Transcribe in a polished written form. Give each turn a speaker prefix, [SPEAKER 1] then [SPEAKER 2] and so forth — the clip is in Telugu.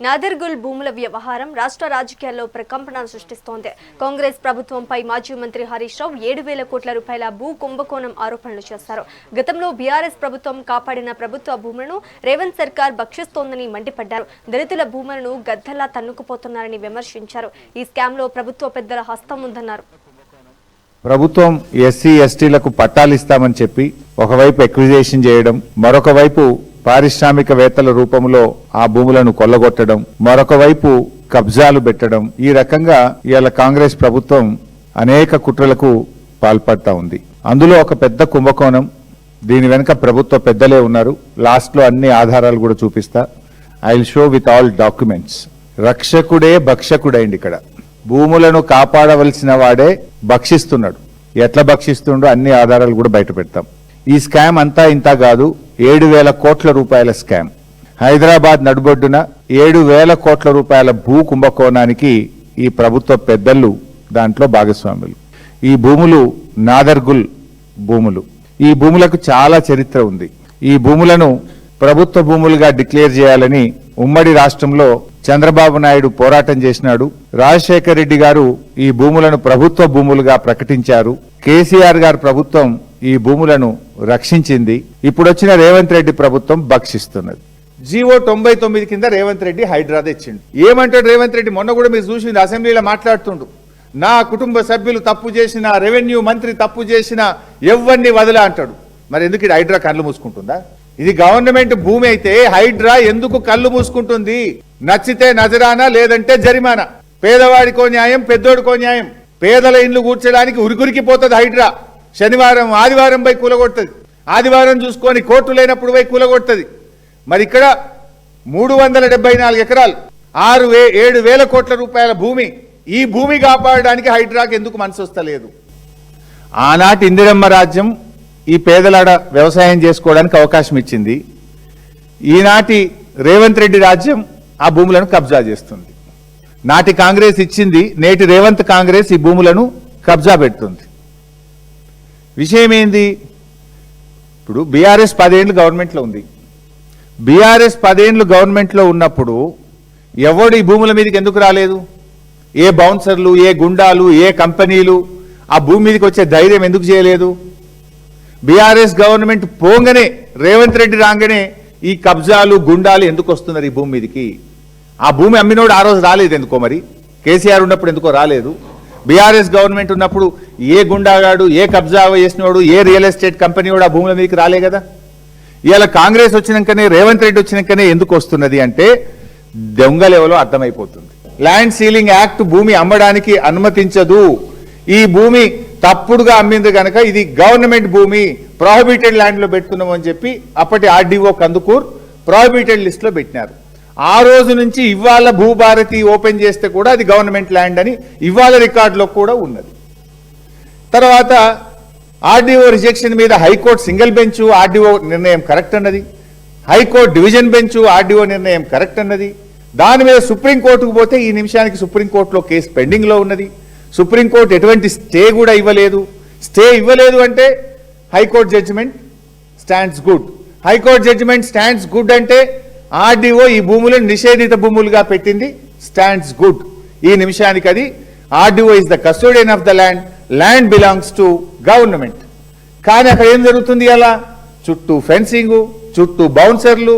[SPEAKER 1] నాదర్గుల్ భూముల వ్యవహారం రాష్ట్ర రాజకీయాల్లో ప్రకంపనలు సృష్టిస్తోంది. కాంగ్రెస్ ప్రభుత్వంపై మాజీ మంత్రి హరీష్ రావు 7,000 కోట్ల రూపాయల భూ కుంభకోణం ఆరోపణలు చేశారు. గతంలో బీఆర్ఎస్ ప్రభుత్వం కాపాడిన ప్రభుత్వ భూములను రేవంత్ సర్కార్ భక్షిస్తోందని మండిపడ్డారు. దళితుల భూములను గద్దలా తన్నుకుపోతున్నారని విమర్శించారు. ఈ స్కామ్ లో ప్రభుత్వ పెద్దల హస్తం ఉందన్నారు.
[SPEAKER 2] ప్రభుత్వం ఎస్సీ ఎస్టీలకు పట్టాలు ఇస్తామని చెప్పి ఒకవైపు ఎక్విజేషన్ చేయడం, మరొక వైపు పారిశ్రామికవేత్తల రూపంలో ఆ భూములను కొల్లగొట్టడం, మరొక వైపు కబ్జాలు పెట్టడం, ఈ రకంగా ఇవాళ కాంగ్రెస్ ప్రభుత్వం అనేక కుట్రలకు పాల్పడతా ఉంది. అందులో ఒక పెద్ద కుంభకోణం. దీని వెనుక ప్రభుత్వ పెద్దలే ఉన్నారు. లాస్ట్ లో అన్ని ఆధారాలు కూడా చూపిస్తా. I will show with all documents. రక్షకుడే భక్షకుడైంది. ఇక్కడ భూములను కాపాడవలసిన వాడే భక్షిస్తున్నాడు. ఎట్లా భక్షిస్తుండో అన్ని ఆధారాలు కూడా బయట పెడతాం. ఈ స్కామ్ అంతా ఇంత కాదు. 7,000 కోట్ల రూపాయల స్కామ్. హైదరాబాద్ నడుబొడ్డున 7,000 కోట్ల రూపాయల భూ కుంభకోణానికి ఈ ప్రభుత్వ పెద్దలు దాంట్లో భాగస్వాములు. ఈ భూములు నాదర్గుల్ భూములు. ఈ భూములకు చాలా చరిత్ర ఉంది. ఈ భూములను ప్రభుత్వ భూములుగా డిక్లేర్ చేయాలని ఉమ్మడి రాష్ట్రంలో చంద్రబాబు నాయుడు పోరాటం చేసినాడు. రాజశేఖర్ రెడ్డి గారు ఈ భూములను ప్రభుత్వ భూములుగా ప్రకటించారు. కేసీఆర్ గారి ప్రభుత్వం ఈ భూములను రక్షించింది. ఇప్పుడు వచ్చిన రేవంత్ రెడ్డి ప్రభుత్వం భక్షిస్తున్నది. జీవో 99 కింద రేవంత్ రెడ్డి హైడ్రా తెచ్చిండు. ఏమంటాడు రేవంత్ రెడ్డి? మొన్న కూడా మీరు చూసింది, అసెంబ్లీలో మాట్లాడుతుండు. నా కుటుంబ సభ్యులు తప్పు చేసిన, రెవెన్యూ మంత్రి తప్పు చేసిన ఎవరిని వదిలా అంటాడు. మరి ఎందుకు ఇది హైడ్రా కళ్ళు మూసుకుంటుందా? ఇది గవర్నమెంట్ భూమి అయితే హైడ్రా ఎందుకు కళ్ళు మూసుకుంటుంది? నచ్చితే నజరానా, లేదంటే జరిమానా. పేదవాడికో న్యాయం, పెద్దోడికో న్యాయం. పేదల ఇండ్లు కూర్చోడానికి ఉరికురికిపోతుంది హైడ్రా. శనివారం ఆదివారం పోయి కూలగొడుతుంది. ఆదివారం చూసుకొని కోర్టు లేనప్పుడు పోయి కూలగొడుతుంది. మరి ఇక్కడ 374 ఎకరాలు, 7,000 కోట్ల రూపాయల భూమి. ఈ భూమి కాపాడడానికి హైడ్రాకి ఎందుకు మనసు వస్తలేదు? ఆనాటి ఇందిరమ్మ రాజ్యం ఈ పేదలాడ వ్యవసాయం చేసుకోవడానికి అవకాశం ఇచ్చింది. ఈనాటి రేవంత్ రెడ్డి రాజ్యం ఆ భూములను కబ్జా చేస్తుంది. నాటి కాంగ్రెస్ ఇచ్చింది, నేటి రేవంత్ కాంగ్రెస్ ఈ భూములను కబ్జా పెడుతుంది. విషయం ఏంది? ఇప్పుడు బీఆర్ఎస్ 10 ఏళ్ళు గవర్నమెంట్లో ఉంది. బీఆర్ఎస్ 10 ఏళ్ళు గవర్నమెంట్లో ఉన్నప్పుడు ఎవడు ఈ భూముల మీదకి ఎందుకు రాలేదు? ఏ బౌన్సర్లు, ఏ గుండాలు, ఏ కంపెనీలు ఆ భూమి మీదకి వచ్చే ధైర్యం ఎందుకు చేయలేదు? బీఆర్ఎస్ గవర్నమెంట్ పోగానే, రేవంత్ రెడ్డి రాగానే ఈ కబ్జాలు, గుండాలు ఎందుకు వస్తున్నారు ఈ భూమి మీదకి? ఆ భూమి అమ్మినోడు ఆ రోజు రాలేదు ఎందుకో? మరి కేసీఆర్ ఉన్నప్పుడు ఎందుకో రాలేదు? బీఆర్ఎస్ గవర్నమెంట్ ఉన్నప్పుడు ఏ గుండాగాడు, ఏ కబ్జా చేసినోడు, ఏ రియల్ ఎస్టేట్ కంపెనీ కూడా ఆ భూముల మీదకి రాలే కదా. ఇవాళ కాంగ్రెస్ వచ్చినాకనే, రేవంత్ రెడ్డి వచ్చినాకనే ఎందుకు వస్తున్నది అంటే దొంగ లెవెల్లో అర్థమైపోతుంది. ల్యాండ్ సీలింగ్ యాక్ట్ భూమి అమ్మడానికి అనుమతించదు. ఈ భూమి తప్పుడుగా అమ్మింది కనుక ఇది గవర్నమెంట్ భూమి, ప్రొహిబిటెడ్ ల్యాండ్ లో పెట్టుకున్నాం అని చెప్పి అప్పటి ఆర్డీఓ కందుకూర్ ప్రొహిబిటెడ్ లిస్ట్ లో పెట్టినారు. ఆ రోజు నుంచి ఇవాళ భూభారతి ఓపెన్ చేస్తే కూడా అది గవర్నమెంట్ ల్యాండ్ అని ఇవాళ రికార్డులో కూడా ఉన్నది. తర్వాత ఆర్డీఓ రిజెక్షన్ మీద హైకోర్టు సింగిల్ బెంచ్ ఆర్డీఓ నిర్ణయం కరెక్ట్ అన్నది, హైకోర్టు డివిజన్ బెంచ్ ఆర్డీఓ నిర్ణయం కరెక్ట్ అన్నది. దాని మీద సుప్రీంకోర్టుకు పోతే ఈ నిమిషానికి సుప్రీంకోర్టులో కేసు పెండింగ్ లో ఉన్నది. సుప్రీంకోర్టు ఎటువంటి స్టే కూడా ఇవ్వలేదు. స్టే ఇవ్వలేదు అంటే high court judgement stands good. High court judgement stands good అంటే ఆర్డీఓ ఈ భూములను నిషేధిత భూములుగా పెట్టింది, స్టాండ్స్ గుడ్. ఈ నిమిషానికి అది RDO is the custodian of the land, land belongs to government. కానీ అక్కడ ఏం జరుగుతుంది? అలా చుట్టూ ఫెన్సింగ్, చుట్టూ బౌన్సర్లు,